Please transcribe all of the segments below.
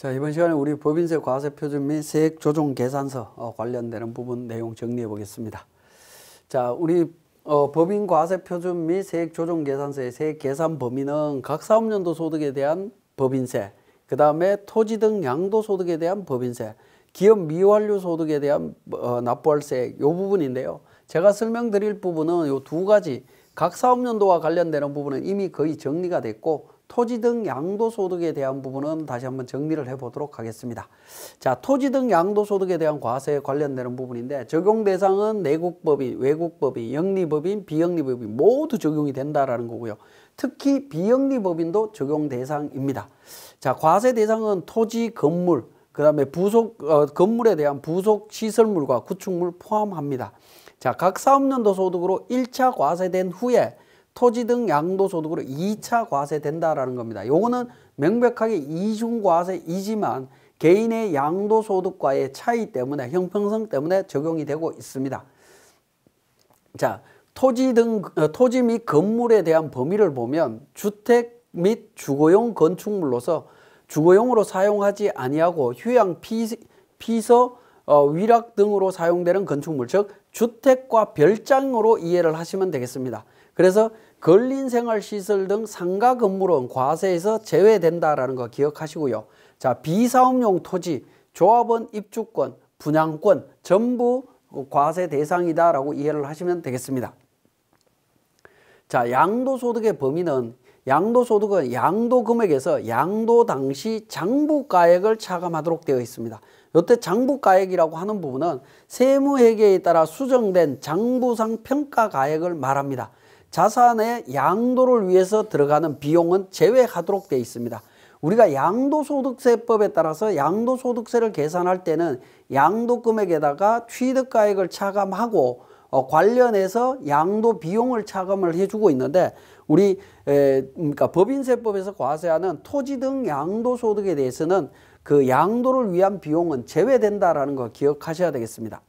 자, 이번 시간에 우리 법인세 과세표준 및 세액 조정 계산서 관련되는 부분 내용 정리해 보겠습니다. 자, 우리 법인 과세표준 및 세액 조정 계산서의 세액 계산 범위는 각 사업연도 소득에 대한 법인세, 그 다음에 토지 등 양도소득에 대한 법인세, 기업 미완료 소득에 대한 납부할 세액, 이 부분인데요. 제가 설명드릴 부분은 이 두 가지, 각 사업연도와 관련되는 부분은 이미 거의 정리가 됐고, 토지 등 양도소득에 대한 부분은 다시 한번 정리를 해보도록 하겠습니다. 자, 토지 등 양도소득에 대한 과세에 관련되는 부분인데 적용 대상은 내국법인, 외국법인, 영리법인, 비영리법인 모두 적용이 된다라는 거고요. 특히 비영리법인도 적용 대상입니다. 자, 과세 대상은 토지, 건물, 그 다음에 건물에 대한 부속 시설물과 구축물 포함합니다. 자, 각 사업연도 소득으로 1차 과세된 후에 토지 등 양도소득으로 2차 과세된다라는 겁니다. 요거는 명백하게 이중과세이지만 개인의 양도소득과의 차이 때문에 형평성 때문에 적용이 되고 있습니다. 자, 토지 및 건물에 대한 범위를 보면 주택 및 주거용 건축물로서 주거용으로 사용하지 아니하고 휴양, 피서, 위락 등으로 사용되는 건축물, 즉 주택과 별장으로 이해를 하시면 되겠습니다. 그래서 근린생활시설 등 상가 건물은 과세에서 제외된다라는 거 기억하시고요. 자, 비사업용 토지, 조합원 입주권, 분양권 전부 과세 대상이다라고 이해를 하시면 되겠습니다. 자, 양도소득의 범위는 양도소득은 양도금액에서 양도 당시 장부가액을 차감하도록 되어 있습니다. 이때 장부가액이라고 하는 부분은 세무회계에 따라 수정된 장부상 평가가액을 말합니다. 자산의 양도를 위해서 들어가는 비용은 제외하도록 되어 있습니다. 우리가 양도소득세법에 따라서 양도소득세를 계산할 때는 양도금액에다가 취득가액을 차감하고 관련해서 양도 비용을 차감을 해주고 있는데 우리 그러니까 법인세법에서 과세하는 토지 등 양도소득에 대해서는 그 양도를 위한 비용은 제외된다라는 거 기억하셔야 되겠습니다.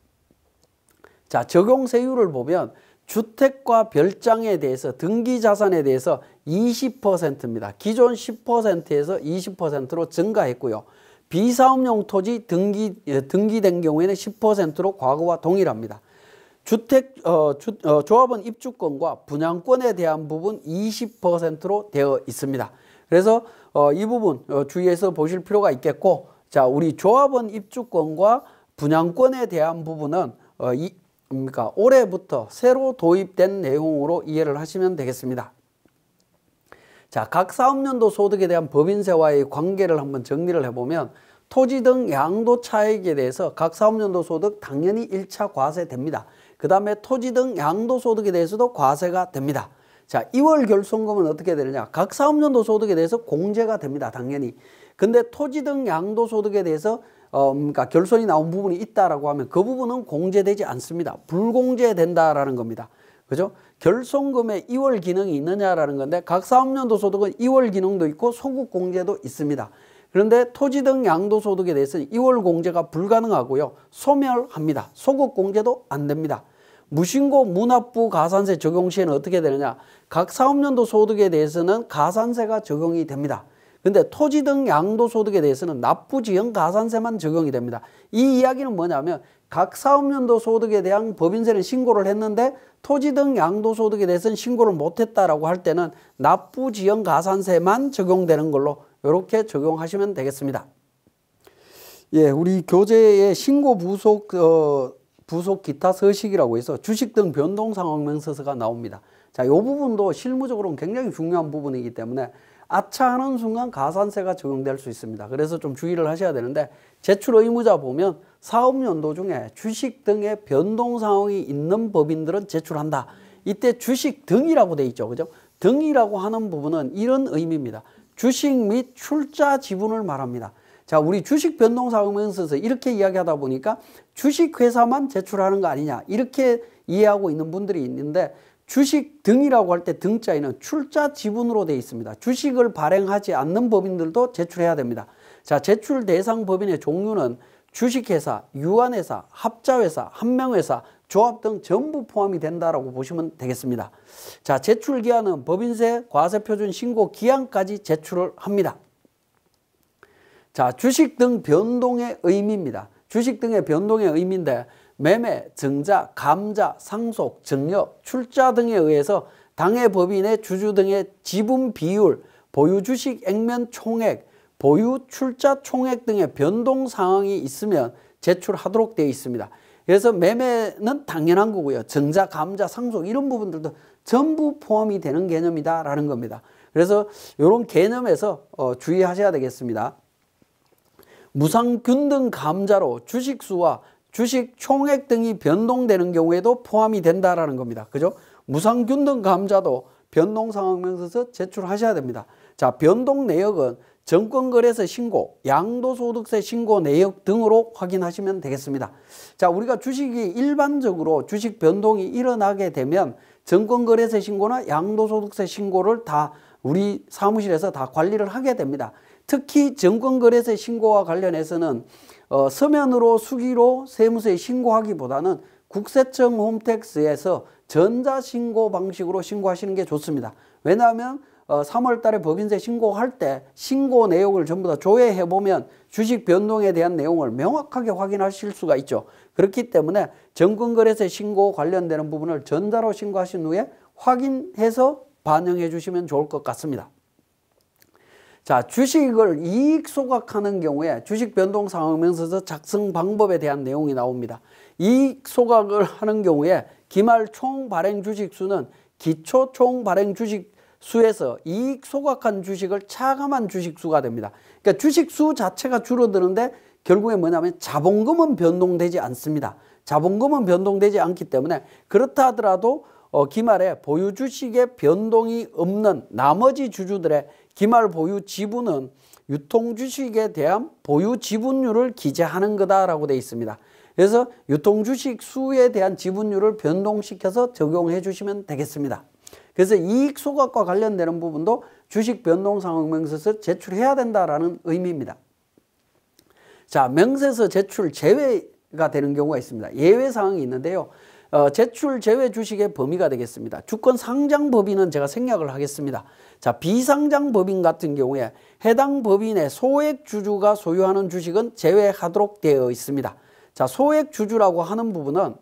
자, 적용세율을 보면 주택과 별장에 대해서 등기자산에 대해서 20%입니다. 기존 10%에서 20%로 증가했고요. 비사업용 토지 등기된 경우에는 10%로 과거와 동일합니다. 조합원 입주권과 분양권에 대한 부분 20%로 되어 있습니다. 그래서 이 부분 주의해서 보실 필요가 있겠고, 자, 우리 조합원 입주권과 분양권에 대한 부분은 그러니까 올해부터 새로 도입된 내용으로 이해를 하시면 되겠습니다. 자, 각 사업연도 소득에 대한 법인세와의 관계를 한번 정리를 해보면 토지 등 양도 차익에 대해서 각 사업연도 소득 당연히 1차 과세됩니다. 그 다음에 토지 등 양도 소득에 대해서도 과세가 됩니다. 자, 2월 결손금은 어떻게 되느냐? 각 사업연도 소득에 대해서 공제가 됩니다. 당연히. 근데 토지 등 양도 소득에 대해서 그러니까 결손이 나온 부분이 있다라고 하면 그 부분은 공제되지 않습니다. 불공제된다라는 겁니다. 그죠? 결손금에 2월 기능이 있느냐라는 건데 각 사업연도 소득은 2월 기능도 있고 소급 공제도 있습니다. 그런데 토지 등 양도 소득에 대해서는 2월 공제가 불가능하고요. 소멸합니다. 소급 공제도 안 됩니다. 무신고 무납부 가산세 적용 시에는 어떻게 되느냐? 각 사업연도 소득에 대해서는 가산세가 적용이 됩니다. 근데 토지 등 양도소득에 대해서는 납부지형 가산세만 적용이 됩니다. 이 이야기는 뭐냐면 각 사업연도 소득에 대한 법인세는 신고를 했는데 토지 등 양도소득에 대해서는 신고를 못했다라고 할 때는 납부지형 가산세만 적용되는 걸로 이렇게 적용하시면 되겠습니다. 예, 우리 교재에 신고 부속 기타 서식이라고 해서 주식 등 변동상황명세서가 나옵니다. 자, 이 부분도 실무적으로는 굉장히 중요한 부분이기 때문에 아차하는 순간 가산세가 적용될 수 있습니다. 그래서 좀 주의를 하셔야 되는데 제출 의무자 보면 사업연도 중에 주식 등의 변동 상황이 있는 법인들은 제출한다. 이때 주식 등이라고 돼 있죠. 그죠? 등이라고 하는 부분은 이런 의미입니다. 주식 및 출자 지분을 말합니다. 자, 우리 주식 변동 상황명세서 이렇게 이야기하다 보니까 주식회사만 제출하는 거 아니냐 이렇게 이해하고 있는 분들이 있는데 주식 등이라고 할 때 등자에는 출자 지분으로 되어 있습니다. 주식을 발행하지 않는 법인들도 제출해야 됩니다. 자, 제출 대상 법인의 종류는 주식회사, 유한회사, 합자회사, 한명회사, 조합 등 전부 포함이 된다라고 보시면 되겠습니다. 자, 제출 기한은 법인세 과세표준 신고 기한까지 제출을 합니다. 자, 주식 등 변동의 의미입니다. 주식 등의 변동의 의미인데 매매, 증자, 감자, 상속, 증여, 출자 등에 의해서 당해 법인의 주주 등의 지분 비율, 보유 주식 액면 총액, 보유 출자 총액 등의 변동 상황이 있으면 제출하도록 되어 있습니다. 그래서 매매는 당연한 거고요. 증자, 감자, 상속 이런 부분들도 전부 포함이 되는 개념이다라는 겁니다. 그래서 이런 개념에서 주의하셔야 되겠습니다. 무상균등 감자로 주식수와 주식 총액 등이 변동되는 경우에도 포함이 된다라는 겁니다. 그죠? 무상균등 감자도 변동상황명세서 제출하셔야 됩니다. 자, 변동 내역은 정권거래세 신고, 양도소득세 신고 내역 등으로 확인하시면 되겠습니다. 자, 우리가 주식이 일반적으로 주식 변동이 일어나게 되면 정권거래세 신고나 양도소득세 신고를 다 우리 사무실에서 다 관리를 하게 됩니다. 특히 정권거래세 신고와 관련해서는 서면으로 수기로 세무서에 신고하기보다는 국세청 홈택스에서 전자신고 방식으로 신고하시는 게 좋습니다. 왜냐하면 3월 달에 법인세 신고할 때 신고 내용을 전부 다 조회해 보면 주식 변동에 대한 내용을 명확하게 확인하실 수가 있죠. 그렇기 때문에 정권거래세 신고 관련되는 부분을 전자로 신고하신 후에 확인해서 반영해 주시면 좋을 것 같습니다. 자, 주식을 이익 소각하는 경우에 주식 변동 상황명세서 작성 방법에 대한 내용이 나옵니다. 이익 소각을 하는 경우에 기말 총 발행 주식 수는 기초 총 발행 주식 수에서 이익 소각한 주식을 차감한 주식 수가 됩니다. 그러니까 주식 수 자체가 줄어드는데 결국에 뭐냐면 자본금은 변동되지 않습니다. 자본금은 변동되지 않기 때문에 그렇다 하더라도 기말에 보유 주식의 변동이 없는 나머지 주주들의 기말 보유 지분은 유통 주식에 대한 보유 지분율을 기재하는 거다라고 되어 있습니다. 그래서 유통 주식 수에 대한 지분율을 변동시켜서 적용해 주시면 되겠습니다. 그래서 이익 소각과 관련되는 부분도 주식 변동 상황 명세서 제출해야 된다라는 의미입니다. 자, 명세서 제출 제외가 되는 경우가 있습니다. 예외 사항이 있는데요. 제출 제외 주식의 범위가 되겠습니다. 주권 상장 법인은 제가 생략을 하겠습니다. 자, 비상장 법인 같은 경우에 해당 법인의 소액 주주가 소유하는 주식은 제외하도록 되어 있습니다. 자, 소액 주주라고 하는 부분은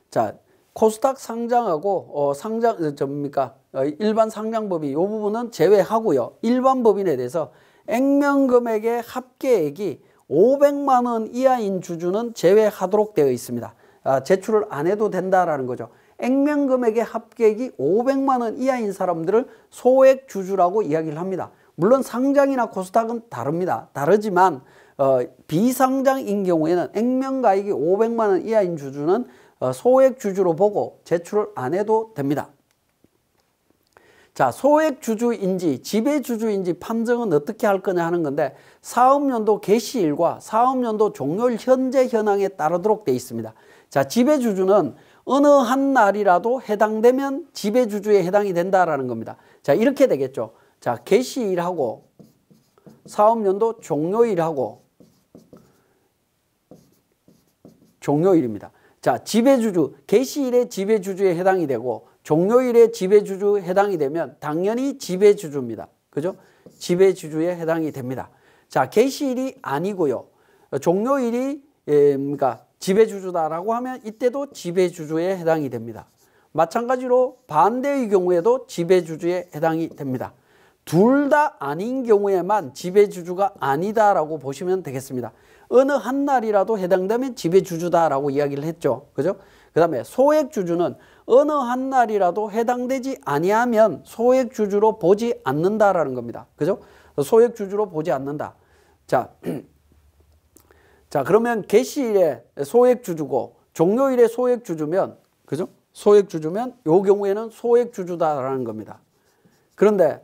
자, 코스닥 상장하고 일반 상장 법인 이 부분은 제외하고요. 일반 법인에 대해서 액면 금액의 합계액이 500만 원 이하인 주주는 제외하도록 되어 있습니다. 제출을 안 해도 된다라는 거죠. 액면 금액의 합계액이 500만 원 이하인 사람들을 소액 주주라고 이야기를 합니다. 물론 상장이나 코스닥은 다릅니다. 다르지만 비상장인 경우에는 액면 가액이 500만 원 이하인 주주는 소액 주주로 보고 제출을 안 해도 됩니다. 자, 소액 주주인지 지배주주인지 판정은 어떻게 할 거냐 하는 건데 사업연도 개시일과 사업연도 종료일 현재 현황에 따르도록 되어 있습니다. 자, 지배주주는 어느 한 날이라도 해당되면 지배주주에 해당이 된다라는 겁니다. 자, 이렇게 되겠죠. 자, 개시일하고 사업연도 종료일하고 종료일입니다. 자, 지배주주, 개시일에 지배주주에 해당이 되고 종료일에 지배주주에 해당이 되면 당연히 지배주주입니다. 그죠? 지배주주에 해당이 됩니다. 자, 개시일이 아니고요. 종료일이 지배주주다라고 하면 이때도 지배주주에 해당이 됩니다. 마찬가지로 반대의 경우에도 지배주주에 해당이 됩니다. 둘 다 아닌 경우에만 지배주주가 아니다라고 보시면 되겠습니다. 어느 한 날이라도 해당되면 지배주주다라고 이야기를 했죠. 그죠? 그 다음에 소액주주는 어느 한 날이라도 해당되지 아니하면 소액주주로 보지 않는다라는 겁니다. 그죠? 소액주주로 보지 않는다. 자, 그러면 개시일에 소액주주고 종료일에 소액주주면, 그죠? 소액주주면 요 경우에는 소액주주다라는 겁니다. 그런데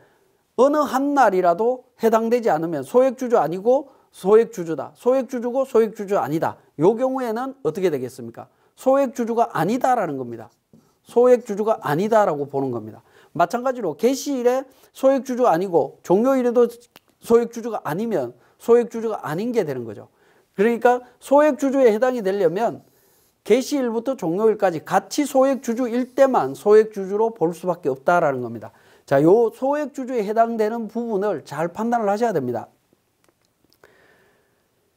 어느 한 날이라도 해당되지 않으면 소액주주 아니고 소액주주다. 소액주주고 소액주주 아니다. 요 경우에는 어떻게 되겠습니까? 소액주주가 아니다라는 겁니다. 소액주주가 아니다라고 보는 겁니다. 마찬가지로 개시일에 소액주주 아니고 종료일에도 소액주주가 아니면 소액주주가 아닌 게 되는 거죠. 그러니까 소액주주에 해당이 되려면 개시일부터 종료일까지 같이 소액주주일 때만 소액주주로 볼 수밖에 없다라는 겁니다. 자, 요 소액주주에 해당되는 부분을 잘 판단을 하셔야 됩니다.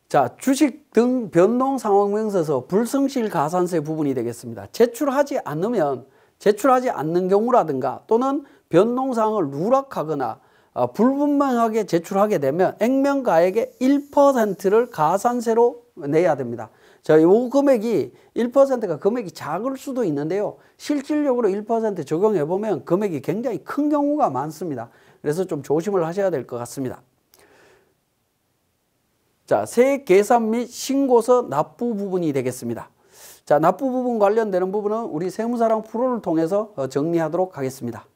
자, 주식 등 변동상환명세서 불성실 가산세 부분이 되겠습니다. 제출하지 않는 경우라든가 또는 변동사항을 누락하거나 불분명하게 제출하게 되면 액면가액의 1%를 가산세로 내야 됩니다. 자, 요 금액이 1%가 금액이 작을 수도 있는데요. 실질적으로 1% 적용해 보면 금액이 굉장히 큰 경우가 많습니다. 그래서 좀 조심을 하셔야 될 것 같습니다. 자, 세액 계산 및 신고서 납부 부분이 되겠습니다. 자, 납부 부분 관련되는 부분은 우리 세무사랑 프로를 통해서 정리하도록 하겠습니다.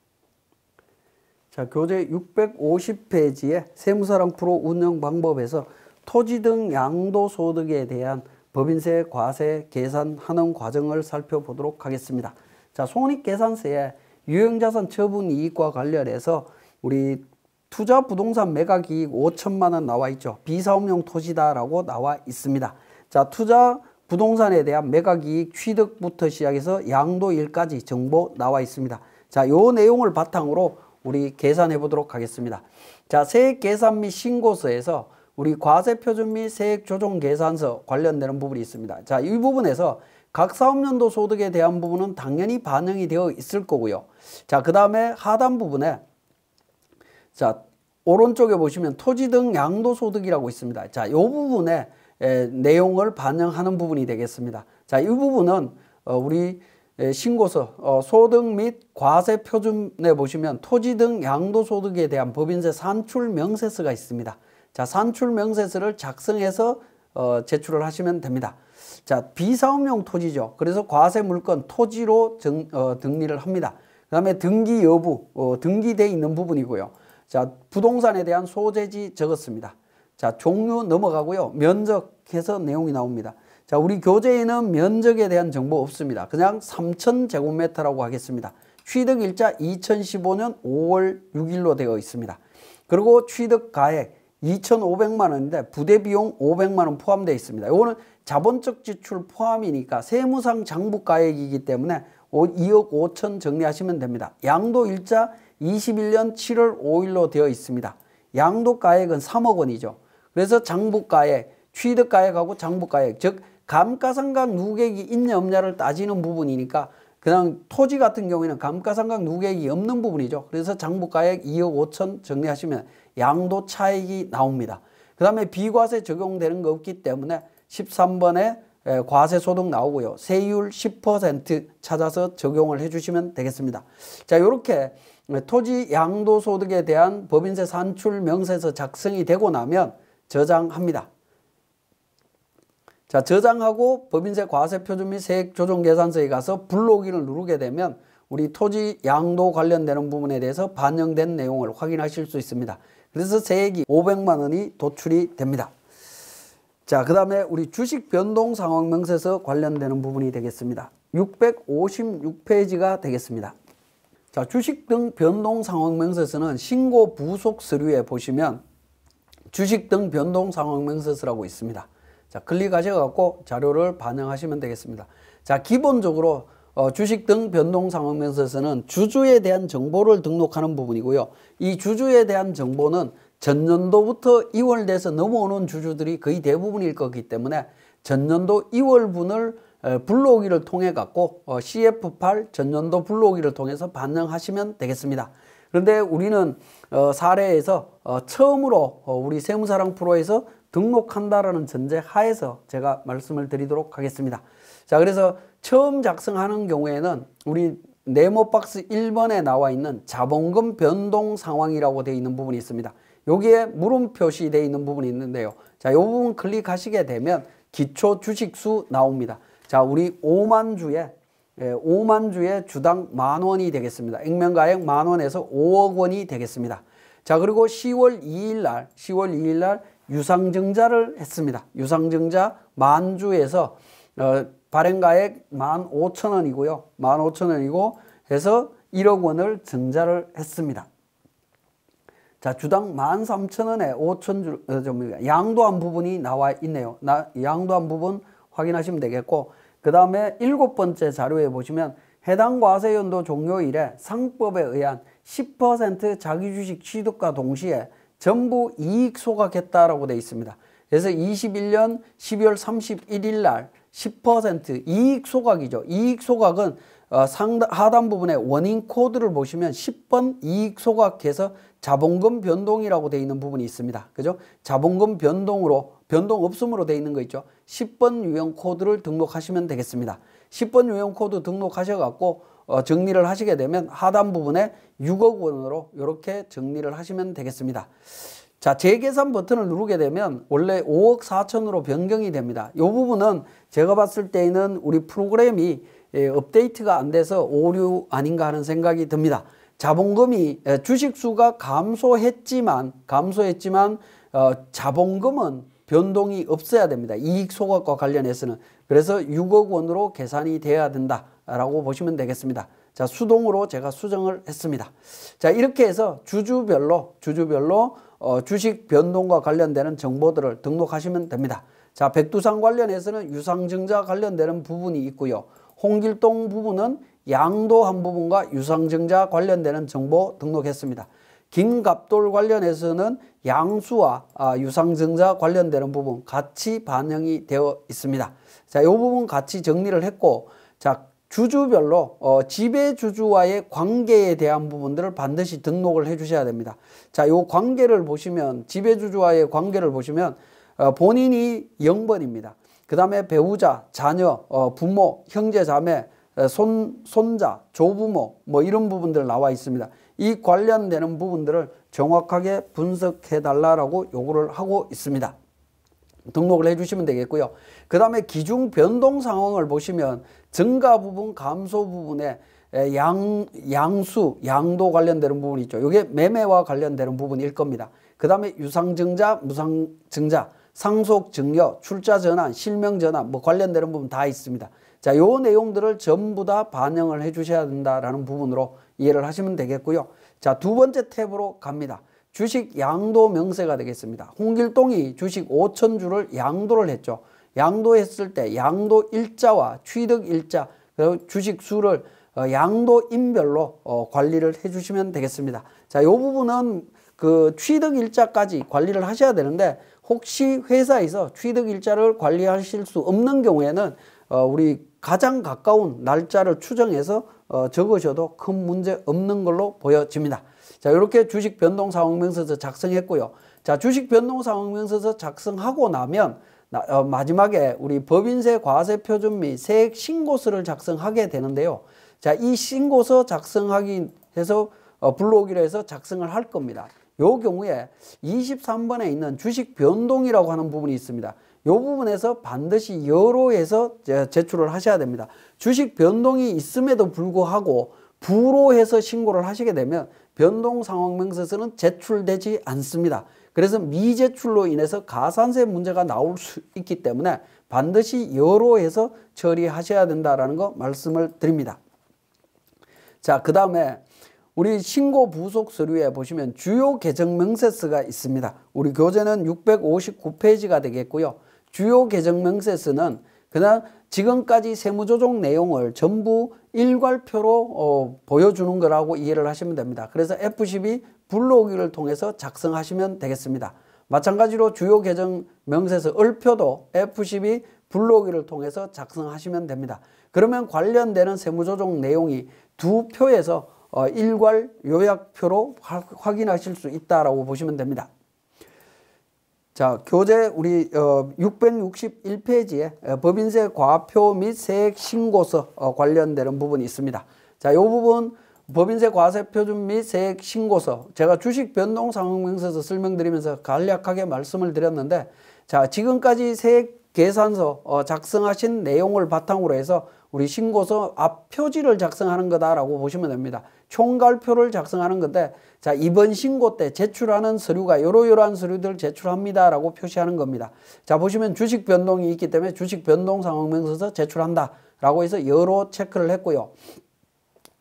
자, 교재 650페이지에 세무사랑 프로 운영 방법에서 토지 등 양도소득에 대한 법인세, 과세 계산하는 과정을 살펴보도록 하겠습니다. 자, 손익계산서에 유형자산 처분 이익과 관련해서 우리 투자 부동산 매각이익 5천만 원 나와 있죠. 비사업용 토지다라고 나와 있습니다. 자, 투자 부동산에 대한 매각이익 취득부터 시작해서 양도일까지 정보 나와 있습니다. 자, 요 내용을 바탕으로 우리 계산해 보도록 하겠습니다. 자, 세액 계산 및 신고서에서 우리 과세표준 및 세액조정계산서 관련되는 부분이 있습니다. 자, 이 부분에서 각 사업연도 소득에 대한 부분은 당연히 반영이 되어 있을 거고요. 자, 그 다음에 하단 부분에 자, 오른쪽에 보시면 토지 등 양도소득이라고 있습니다. 자, 이 부분에 내용을 반영하는 부분이 되겠습니다. 자, 이 부분은 우리 신고서 소득 및 과세 표준에 보시면 토지 등 양도소득에 대한 법인세 산출 명세서가 있습니다. 자, 산출 명세서를 작성해서 제출을 하시면 됩니다. 자, 비사업용 토지죠. 그래서 과세 물건 토지로 등리를 합니다. 그 다음에 등기 여부, 등기되어 있는 부분이고요. 자, 부동산에 대한 소재지 적었습니다. 자, 종류 넘어가고요. 면적해서 내용이 나옵니다. 자, 우리 교재에는 면적에 대한 정보 없습니다. 그냥 3,000제곱미터라고 하겠습니다. 취득일자 2015년 5월 6일로 되어 있습니다. 그리고 취득가액 2,500만 원인데 부대비용 500만 원 포함되어 있습니다. 이거는 자본적 지출 포함이니까 세무상 장부가액이기 때문에 2억 5천 정리하시면 됩니다. 양도일자 21년 7월 5일로 되어 있습니다. 양도가액은 3억 원이죠. 그래서 장부가액, 취득가액하고 장부가액, 즉 감가상각 누계액이 있냐 없냐를 따지는 부분이니까 그냥 토지 같은 경우에는 감가상각 누계액이 없는 부분이죠. 그래서 장부가액 2억 5천 정리하시면 양도 차익이 나옵니다. 그 다음에 비과세 적용되는 거 없기 때문에 13번에 과세소득 나오고요. 세율 10% 찾아서 적용을 해주시면 되겠습니다. 자, 이렇게 토지 양도소득에 대한 법인세 산출 명세서 작성이 되고 나면 저장합니다. 자, 저장하고 법인세 과세표준 및 세액조정계산서에 가서 불러오기를 누르게 되면 우리 토지 양도 관련되는 부분에 대해서 반영된 내용을 확인하실 수 있습니다. 그래서 세액이 500만 원이 도출이 됩니다. 자, 그 다음에 우리 주식 변동상환명세서 관련되는 부분이 되겠습니다. 656페이지가 되겠습니다. 자, 주식 등 변동상환명세서는 신고 부속 서류에 보시면 주식 등 변동상환명세서라고 있습니다. 자, 클릭하셔서 자료를 반영하시면 되겠습니다. 자, 기본적으로 주식 등 변동상환명세서는 주주에 대한 정보를 등록하는 부분이고요. 이 주주에 대한 정보는 전년도부터 2월 돼서 넘어오는 주주들이 거의 대부분일 거기 때문에 전년도 2월분을 불러오기를 통해 갖고 CF8 전년도 불러오기를 통해서 반영하시면 되겠습니다. 그런데 우리는 사례에서 처음으로 우리 세무사랑 프로에서 등록한다라는 전제 하에서 제가 말씀을 드리도록 하겠습니다. 자, 그래서 처음 작성하는 경우에는 우리 네모박스 1번에 나와 있는 자본금 변동 상황이라고 되어 있는 부분이 있습니다. 여기에 물음 표시되어 있는 부분이 있는데요. 자, 이 부분 클릭하시게 되면 기초 주식수 나옵니다. 자, 우리 5만 주에 주당 10,000원이 되겠습니다. 액면가액 10,000원에서 5억 원이 되겠습니다. 자, 그리고 10월 2일 날 유상증자를 했습니다. 유상증자 10,000주에서 발행가액 15,000원이고요. 15,000원이고 해서 1억 원을 증자를 했습니다. 자, 주당 13,000원에 5,000주 양도한 부분이 나와 있네요. 양도한 부분 확인하시면 되겠고, 그 다음에 7번째 자료에 보시면 해당 과세연도 종료일에 상법에 의한 10% 자기 주식 취득과 동시에 전부 이익 소각했다라고 되어 있습니다. 그래서 21년 12월 31일 날 10% 이익 소각이죠. 이익 소각은 하단 부분에 원인 코드를 보시면 10번 이익 소각해서 자본금 변동이라고 되어 있는 부분이 있습니다. 그죠? 자본금 변동 없음으로 되어 있는 거 있죠. 10번 유형 코드를 등록하시면 되겠습니다. 10번 유형 코드 등록하셔갖고 정리를 하시게 되면 하단 부분에 6억 원으로 이렇게 정리를 하시면 되겠습니다. 자, 재계산 버튼을 누르게 되면 원래 5억 4천으로 변경이 됩니다. 이 부분은 제가 봤을 때는 우리 프로그램이 업데이트가 안 돼서 오류 아닌가 하는 생각이 듭니다. 자본금이 주식수가 감소했지만 자본금은 변동이 없어야 됩니다. 이익 소각과 관련해서는. 그래서 6억 원으로 계산이 돼야 된다라고 보시면 되겠습니다. 자, 수동으로 제가 수정을 했습니다. 자, 이렇게 해서 주주별로 주식 변동과 관련되는 정보들을 등록하시면 됩니다. 자, 백두산 관련해서는 유상증자 관련되는 부분이 있고요. 홍길동 부분은 양도한 부분과 유상증자 관련되는 정보 등록했습니다. 김갑돌 관련해서는 양수와 유상증자 관련되는 부분 같이 반영이 되어 있습니다. 자, 이 부분 같이 정리를 했고, 자, 주주별로 지배주주와의 관계에 대한 부분들을 반드시 등록을 해 주셔야 됩니다. 자, 요 관계를 보시면, 지배주주와의 관계를 보시면 본인이 0번입니다. 그 다음에 배우자, 자녀, 부모, 형제, 자매, 손자, 조부모 뭐 이런 부분들 나와 있습니다. 이 관련되는 부분들을 정확하게 분석해 달라고 요구를 하고 있습니다. 등록을 해주시면 되겠고요. 그 다음에 기준 변동 상황을 보시면 증가 부분, 감소 부분에 양수, 양도 관련되는 부분이 있죠. 이게 매매와 관련되는 부분일 겁니다. 그 다음에 유상증자, 무상증자, 상속 증여, 출자 전환, 실명 전환 뭐 관련되는 부분 다 있습니다. 자, 요 내용들을 전부 다 반영을 해 주셔야 된다라는 부분으로 이해를 하시면 되겠고요. 자, 두 번째 탭으로 갑니다. 주식 양도 명세가 되겠습니다. 홍길동이 주식 5,000주를 양도를 했죠. 양도했을 때 양도 일자와 취득 일자, 그리고 주식 수를 양도인별로 관리를 해 주시면 되겠습니다. 자, 이 부분은 그 취득 일자까지 관리를 하셔야 되는데, 혹시 회사에서 취득 일자를 관리하실 수 없는 경우에는 우리 가장 가까운 날짜를 추정해서 적으셔도 큰 문제 없는 걸로 보여집니다. 자, 이렇게 주식 변동 상황명세서 작성했고요. 자, 주식 변동 상황명세서 작성하고 나면 마지막에 우리 법인세 과세 표준 및 세액 신고서를 작성하게 되는데요. 자, 이 신고서 작성하기 해서 불러오기로 해서 작성을 할 겁니다. 요 경우에 23번에 있는 주식 변동이라고 하는 부분이 있습니다. 요 부분에서 반드시 여로해서 제출을 하셔야 됩니다. 주식 변동이 있음에도 불구하고 불호해서 신고를 하시게 되면 변동 상황명세서는 제출되지 않습니다. 그래서 미제출로 인해서 가산세 문제가 나올 수 있기 때문에 반드시 여로해서 처리하셔야 된다라는 거 말씀을 드립니다. 자, 그 다음에 우리 신고 부속 서류에 보시면 주요 개정 명세서가 있습니다. 우리 교재는 659페이지가 되겠고요. 주요 개정 명세서는 그냥 지금까지 세무조정 내용을 전부 일괄표로 보여주는 거라고 이해를 하시면 됩니다. 그래서 F12 불러오기를 통해서 작성하시면 되겠습니다. 마찬가지로 주요 개정 명세서 을표도 F12 불러오기를 통해서 작성하시면 됩니다. 그러면 관련되는 세무조정 내용이 두 표에서 일괄 요약표로 확인하실 수 있다라고 보시면 됩니다. 자, 교재 우리 661페이지에 법인세 과표 및 세액 신고서 관련되는 부분이 있습니다. 자, 이 부분 법인세 과세 표준 및 세액 신고서, 제가 주식 변동 상황명세서 설명드리면서 간략하게 말씀을 드렸는데, 자, 지금까지 세액 계산서 작성하신 내용을 바탕으로 해서 우리 신고서 앞 표지를 작성하는 거다라고 보시면 됩니다. 총괄표를 작성하는 건데, 자, 이번 신고 때 제출하는 서류가 이러이러한 서류들 제출합니다라고 표시하는 겁니다. 자, 보시면 주식 변동이 있기 때문에 주식 변동 상황명세서 제출한다라고 해서 여러 체크를 했고요.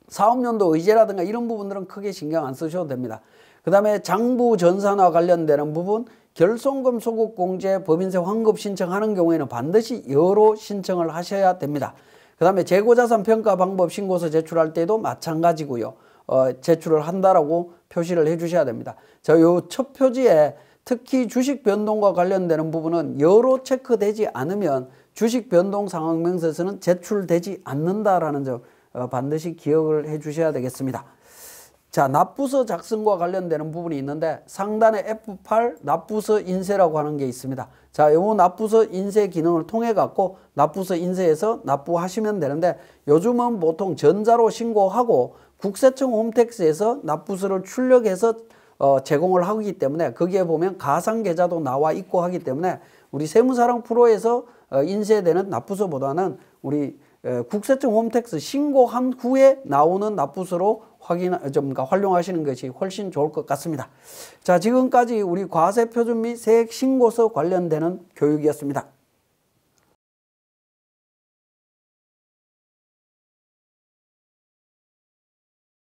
사업연도 의제라든가 이런 부분들은 크게 신경 안 쓰셔도 됩니다. 그 다음에 장부 전산화 관련되는 부분, 결손금 소급 공제 법인세 환급 신청하는 경우에는 반드시 여로 신청을 하셔야 됩니다. 그 다음에 재고자산 평가 방법 신고서 제출할 때도 마찬가지고요. 제출을 한다라고 표시를 해 주셔야 됩니다. 자, 요 첫 표지에 특히 주식 변동과 관련되는 부분은 여로 체크되지 않으면 주식 변동 상황명세서는 제출되지 않는다라는 점 반드시 기억을 해 주셔야 되겠습니다. 자, 납부서 작성과 관련되는 부분이 있는데 상단에 F8 납부서 인쇄라고 하는 게 있습니다. 자, 요 납부서 인쇄 기능을 통해 갖고 납부서 인쇄해서 납부하시면 되는데 요즘은 보통 전자로 신고하고 국세청 홈택스에서 납부서를 출력해서 제공을 하기 때문에 거기에 보면 가상계좌도 나와 있고 하기 때문에 우리 세무사랑 프로에서 인쇄되는 납부서보다는 우리 국세청 홈택스 신고한 후에 나오는 납부서로 활용하시는 것이 훨씬 좋을 것 같습니다. 자, 지금까지 우리 과세표준 및 세액신고서 관련되는 교육이었습니다.